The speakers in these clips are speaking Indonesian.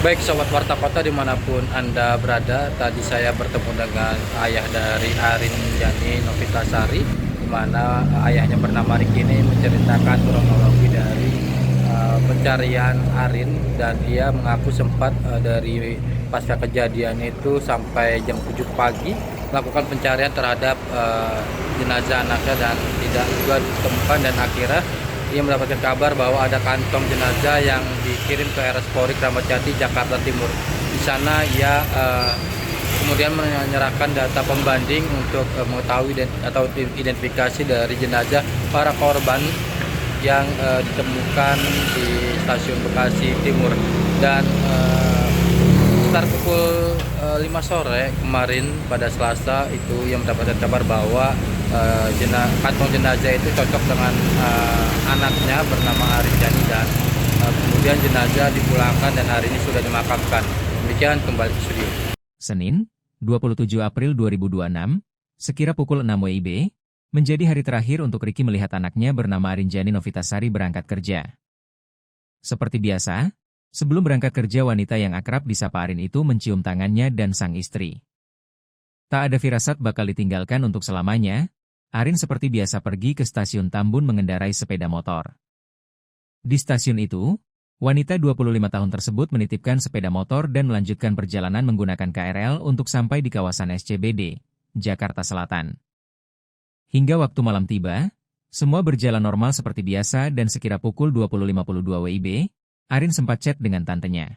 Baik Sobat Warta Kota dimanapun Anda berada, tadi saya bertemu dengan ayah dari Arin Yani Novitasari, di mana ayahnya bernama Riki ini menceritakan kronologi dari pencarian Arin, dan dia mengaku sempat dari pasca kejadian itu sampai jam 7 pagi melakukan pencarian terhadap jenazah anaknya dan tidak juga ditemukan, dan akhirnya ia mendapatkan kabar bahwa ada kantong jenazah yang dikirim ke RS Polri Kramat Jati, Jakarta Timur. Di sana ia kemudian menyerahkan data pembanding untuk mengetahui atau identifikasi dari jenazah para korban yang ditemukan di stasiun Bekasi Timur. Dan sekitar pukul 5 sore kemarin pada Selasa itu yang mendapatkan kabar bahwa kantong jenazah itu cocok dengan anaknya bernama Arin Yani, dan kemudian jenazah dipulangkan dan hari ini sudah dimakamkan. Demikian, kembali ke studio. Senin, 27 April 2026, sekira pukul 6 WIB, menjadi hari terakhir untuk Riki melihat anaknya bernama Arin Yani Novitasari berangkat kerja. Seperti biasa, sebelum berangkat kerja, wanita yang akrab disapa Arin itu mencium tangannya dan sang istri. Tak ada firasat bakal ditinggalkan untuk selamanya, Arin seperti biasa pergi ke stasiun Tambun mengendarai sepeda motor. Di stasiun itu, wanita 25 tahun tersebut menitipkan sepeda motor dan melanjutkan perjalanan menggunakan KRL untuk sampai di kawasan SCBD, Jakarta Selatan. Hingga waktu malam tiba, semua berjalan normal seperti biasa, dan sekira pukul 20.52 WIB, Arin sempat chat dengan tantenya.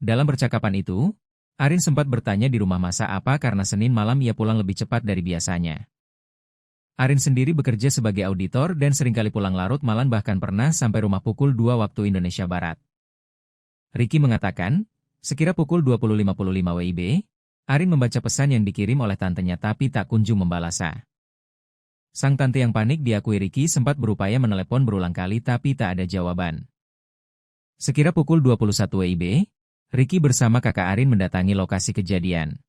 Dalam percakapan itu, Arin sempat bertanya di rumah masak apa karena Senin malam ia pulang lebih cepat dari biasanya. Arin sendiri bekerja sebagai auditor dan seringkali pulang larut malam, bahkan pernah sampai rumah pukul 2 waktu Indonesia Barat. Riki mengatakan, sekira pukul 20.55 WIB, Arin membaca pesan yang dikirim oleh tantenya tapi tak kunjung membalasnya. Sang tante yang panik diakui Riki sempat berupaya menelepon berulang kali tapi tak ada jawaban. Sekira pukul 21 WIB, Riki bersama kakak Arin mendatangi lokasi kejadian.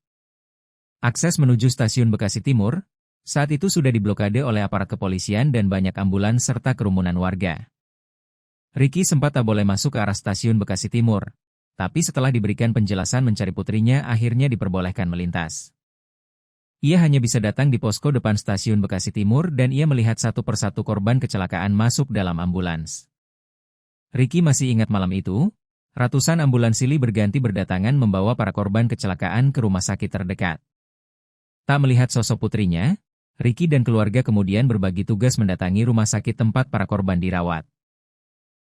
Akses menuju stasiun Bekasi Timur saat itu sudah diblokade oleh aparat kepolisian dan banyak ambulans serta kerumunan warga. Riki sempat tak boleh masuk ke arah stasiun Bekasi Timur, tapi setelah diberikan penjelasan mencari putrinya akhirnya diperbolehkan melintas. Ia hanya bisa datang di posko depan stasiun Bekasi Timur dan ia melihat satu persatu korban kecelakaan masuk dalam ambulans. Riki masih ingat malam itu, ratusan ambulans silih berganti berdatangan membawa para korban kecelakaan ke rumah sakit terdekat. Tak melihat sosok putrinya, Riki dan keluarga kemudian berbagi tugas mendatangi rumah sakit tempat para korban dirawat.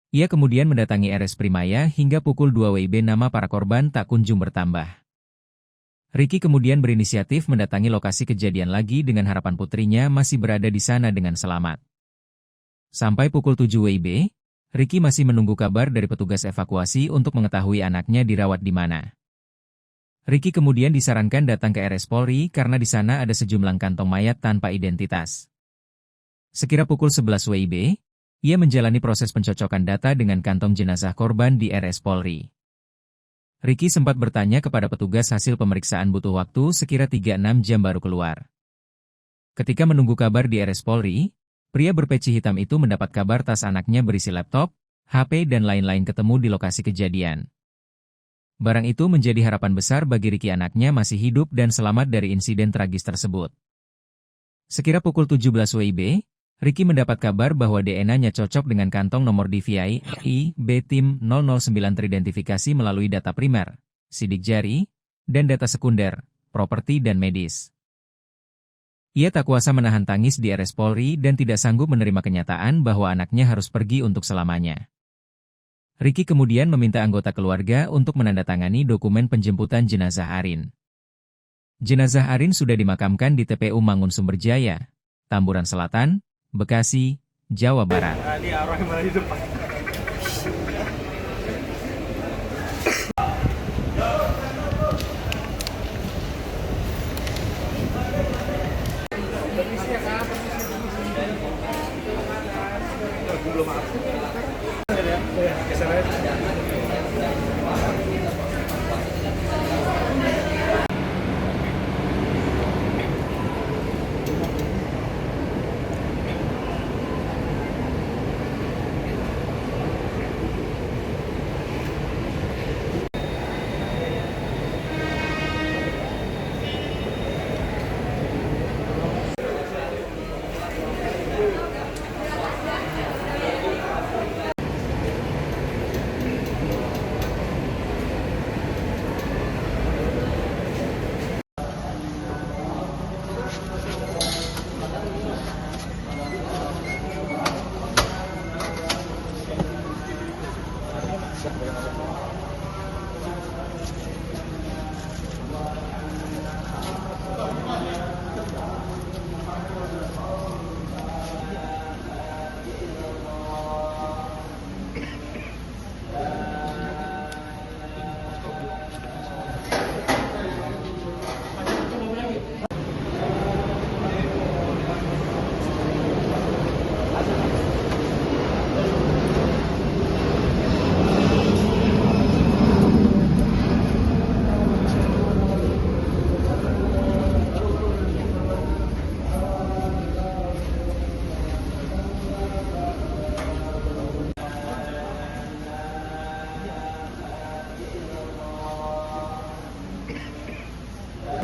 Ia kemudian mendatangi RS Primaya hingga pukul 2 WIB nama para korban tak kunjung bertambah. Riki kemudian berinisiatif mendatangi lokasi kejadian lagi dengan harapan putrinya masih berada di sana dengan selamat. Sampai pukul 7 WIB, Riki masih menunggu kabar dari petugas evakuasi untuk mengetahui anaknya dirawat di mana. Riki kemudian disarankan datang ke RS Polri karena di sana ada sejumlah kantong mayat tanpa identitas. Sekira pukul 11 WIB, ia menjalani proses pencocokan data dengan kantong jenazah korban di RS Polri. Riki sempat bertanya kepada petugas, hasil pemeriksaan butuh waktu sekira 3-6 jam baru keluar. Ketika menunggu kabar di RS Polri, pria berpeci hitam itu mendapat kabar tas anaknya berisi laptop, HP dan lain-lain ketemu di lokasi kejadian. Barang itu menjadi harapan besar bagi Riki, anaknya masih hidup dan selamat dari insiden tragis tersebut. Sekira pukul 17 WIB, Riki mendapat kabar bahwa DNA-nya cocok dengan kantong nomor DVI IB Tim 009 teridentifikasi melalui data primer, sidik jari, dan data sekunder, properti dan medis. Ia tak kuasa menahan tangis di RS Polri dan tidak sanggup menerima kenyataan bahwa anaknya harus pergi untuk selamanya. Riki kemudian meminta anggota keluarga untuk menandatangani dokumen penjemputan jenazah Arin. Jenazah Arin sudah dimakamkan di TPU Mangun Sumberjaya, Tamburan Selatan, Bekasi, Jawa Barat.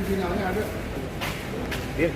Finalnya ada. Iya.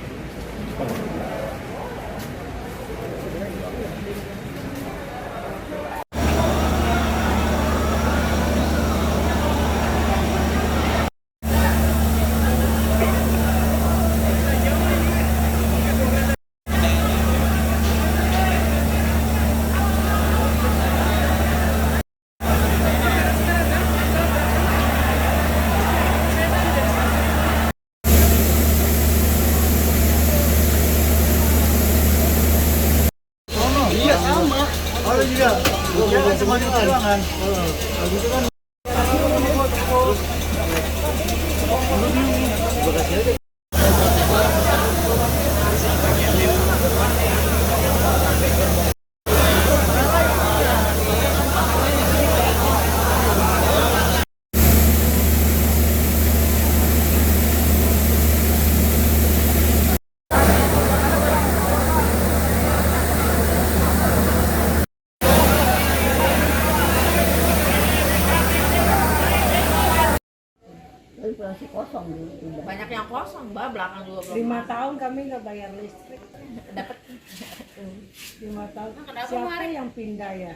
Iya sama. Kalau juga. Dia kan cuma di ruangan. Kalau gitu kan. Masih kosong dulu. Banyak yang kosong, Mbak, belakang juga belum. 5 tahun kami nggak bayar listrik. Dapat 5 tahun. Nah, kenapa Siapa kemarin? yang pindah ya?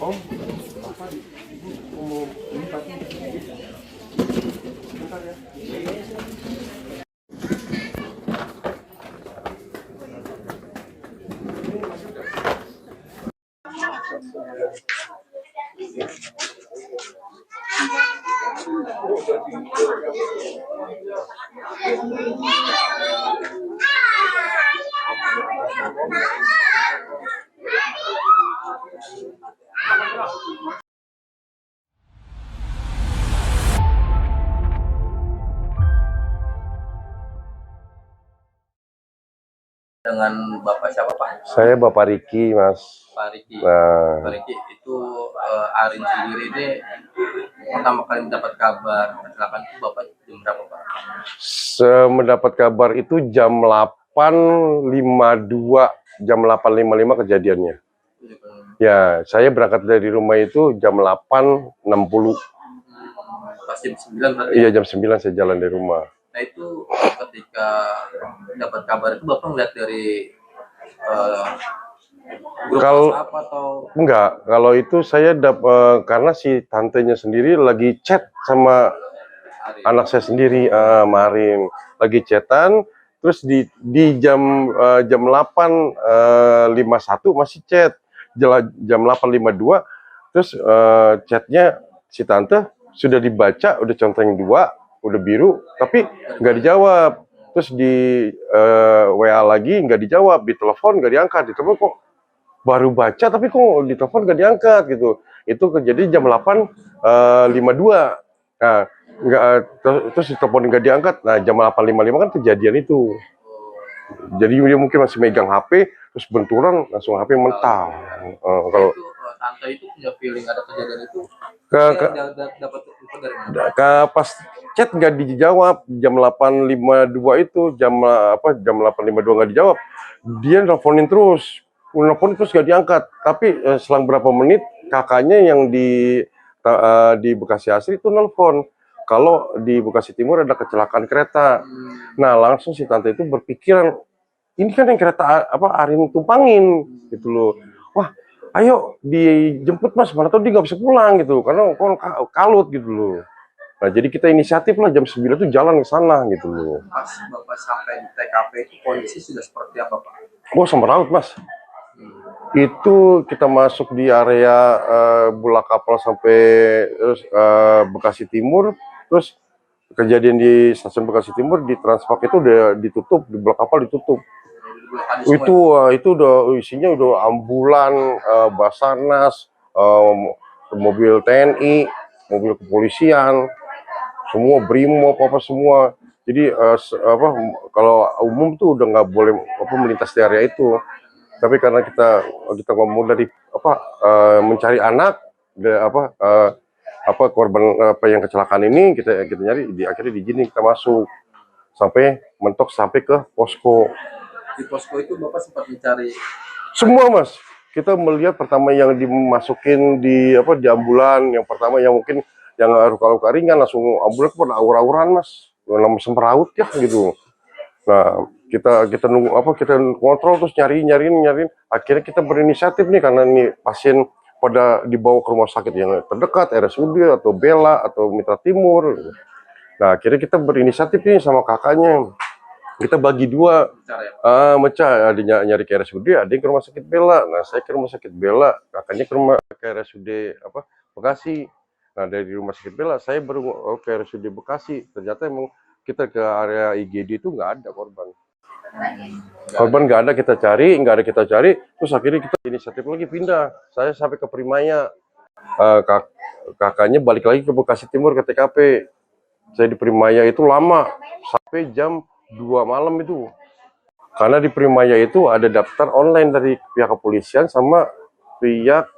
Om, apa? Mau lipat? Bentar ya. Dengan Bapak siapa Pak? Saya Bapak Riki, Mas. Pak Riki. Nah, Pak Riki itu Arin sendiri ini pertama kali mendapat kabar kecelakaan itu Bapak jam berapa Pak? mendapat kabar itu jam 8.52, jam 8.55 kejadiannya. Ya, saya berangkat dari rumah itu jam 8.60. Pas jam 9 berarti? Iya, jam 9 saya jalan dari rumah. Nah itu ketika dapat kabar itu Bapak ngeliat dari grup Kalau- WhatsApp atau Enggak, kalau itu saya karena si tantenya sendiri lagi chat sama Arin? anak saya sendiri, Marin. Lagi chatan, terus di jam 8.51 masih chat. Jam 8.52, terus chatnya si tante sudah dibaca, udah centang 2, udah biru, tapi nggak dijawab. Terus di WA lagi nggak dijawab, di telepon nggak diangkat, di telepon kok baru baca tapi kok di telepon nggak diangkat gitu. Itu kejadian jam 8.52. Nah, terus di telepon nggak diangkat. Nah, jam 8.55 kan kejadian itu. Jadi dia mungkin masih megang HP, terus benturan langsung HP mental. Kalau Itu Tante itu punya feeling ada kejadian itu. Ke- Dapat info dari mana? Pas chat nggak dijawab jam 8.52 itu jam 8.52 nggak dijawab, dia nelfonin terus nggak diangkat, tapi selang berapa menit kakaknya yang di Bekasi Asri itu nelfon kalau di Bekasi Timur ada kecelakaan kereta. Nah langsung si tante itu berpikiran ini kan yang kereta Arin tumpangin gitu loh. Wah, ayo dijemput mas, mana tahu dia nggak bisa pulang gitu, karena kalut gitu loh. Nah jadi kita inisiatif lah jam 9 tuh jalan ke sana gitu loh. Pas Bapak sampai di TKP itu kondisi sudah seperti apa Pak? Oh semeraut mas. Itu kita masuk di area Bulak Kapal sampai Bekasi Timur, terus kejadian di stasiun Bekasi Timur di Transpak itu udah ditutup, di Bulak Kapal ditutup. Itu udah isinya udah ambulan, Basarnas, mobil TNI, mobil kepolisian, semua Brimob apa semua. Jadi kalau umum tuh udah nggak boleh melintas di area itu. Tapi karena kita ngomong dari mencari anak, korban yang kecelakaan ini kita nyari, akhirnya diizinin kita masuk sampai mentok sampai ke posko. Di posko itu Bapak sempat mencari Semua mas, kita melihat pertama yang dimasukin di ambulan, yang pertama yang mungkin yang luka-luka ringan langsung ambulan pada aur-auran mas, namanya semeraut ya gitu. Nah kita nunggu kita kontrol terus nyariin, akhirnya kita berinisiatif nih karena nih pasien pada dibawa ke rumah sakit yang terdekat, RSUD atau Bella atau Mitra Timur. Nah akhirnya kita berinisiatif nih sama kakaknya. Kita bagi dua, mecah, ada nyari ke RSUD, ada yang ke rumah sakit Bella. Nah saya ke rumah sakit Bella, kakaknya ke RSUD Bekasi. Nah dari rumah sakit Bella saya baru ke RSUD Bekasi. Ternyata emang kita ke area IGD itu nggak ada korban. Korban nggak ada, kita cari, terus akhirnya kita inisiatif lagi pindah. Saya sampai ke Primaya, kakaknya balik lagi ke Bekasi Timur ke TKP. Saya di Primaya itu lama, sampai jam 2 malam itu. Karena di Primaya itu ada daftar online dari pihak kepolisian sama pihak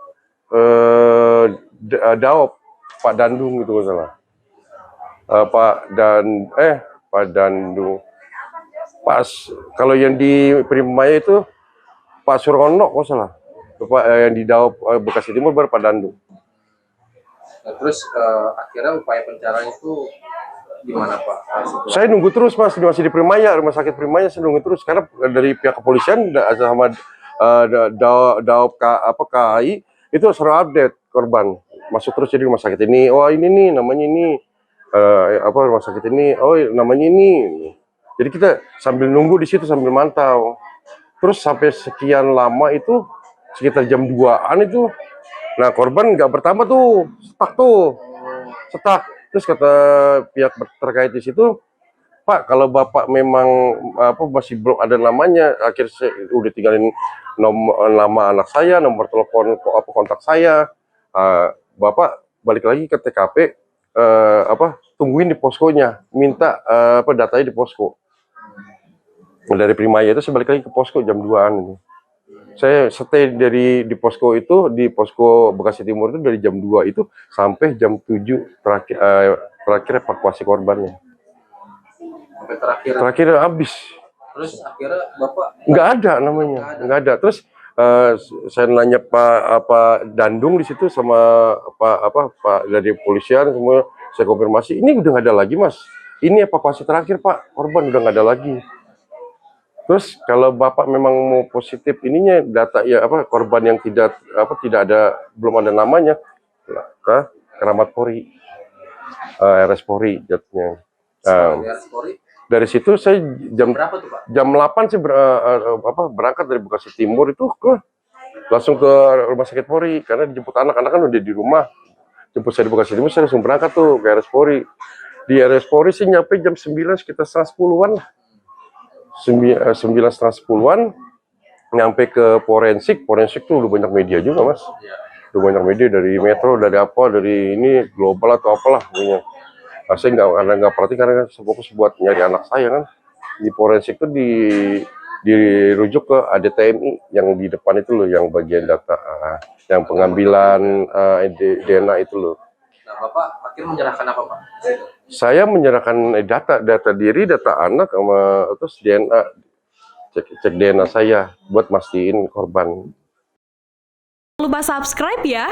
Daop, Pak Dandung gitu nggak salah. Pak Dandung. Pas kalau yang di Primaya itu Pak Surono kok salah. Yang di Daop Bekasi Timur baru Pak Dandung. Nah, terus akhirnya upaya pencarian itu gimana Pak? Saya nunggu terus mas, masih di Primaya, rumah sakit Primaya saya nunggu terus karena dari pihak kepolisian sama Daop KAI itu selalu update korban masuk terus jadi rumah sakit ini. Oh ini nih namanya ini rumah sakit ini. Oh namanya ini. Jadi kita sambil nunggu di situ sambil mantau. Terus sampai sekian lama itu sekitar jam 2-an itu. Nah korban nggak bertambah tuh, stuck. Terus kata pihak terkait di situ, Pak, kalau Bapak memang masih belum ada namanya, akhirnya saya udah tinggalin nama anak saya, nomor telepon kontak saya, Bapak balik lagi ke TKP, tungguin di poskonya, minta datanya di posko. Dari Primaya itu saya balik lagi ke posko jam 2-an ini. Saya stay di posko itu, di posko Bekasi Timur itu dari jam 2 itu sampai jam 7 terakhir evakuasi korbannya. Sampai terakhir habis. Terus akhirnya Bapak nggak ada namanya, nggak ada. Terus saya nanya Pak Dandung di situ sama Pak dari polisian, semua saya konfirmasi, ini udah nggak ada lagi mas. Ini evakuasi terakhir Pak, korban udah nggak ada lagi. Terus kalau Bapak memang mau positif ininya data korban yang tidak belum ada namanya ke Keramat Polri, RS Polri jatuhnya. Dari situ saya berapa tuh Pak? Jam 8 sih berangkat dari Bekasi Timur itu langsung ke rumah sakit Polri karena dijemput anak-anak kan udah di rumah. Jemput saya di Bekasi Timur, saya langsung berangkat tuh ke RS Polri. Di RS Polri sih nyampe jam 9 sekitar 9:30-an lah. 9:30-10-an nyampe ke forensik tuh udah banyak media juga mas, udah banyak media dari Metro, dari ini global atau apalah punya. Nah, saya nggak perhatikan karena saya fokus buat nyari anak saya kan. Di forensik tuh di dirujuk ke ADTMI yang di depan itu loh, yang bagian data, yang pengambilan DNA itu loh. Nah, Bapak akhirnya menyerahkan apa, Pak? Saya menyerahkan data diri, data anak, sama terus DNA, cek DNA saya buat mastiin korban. Jangan lupa subscribe ya.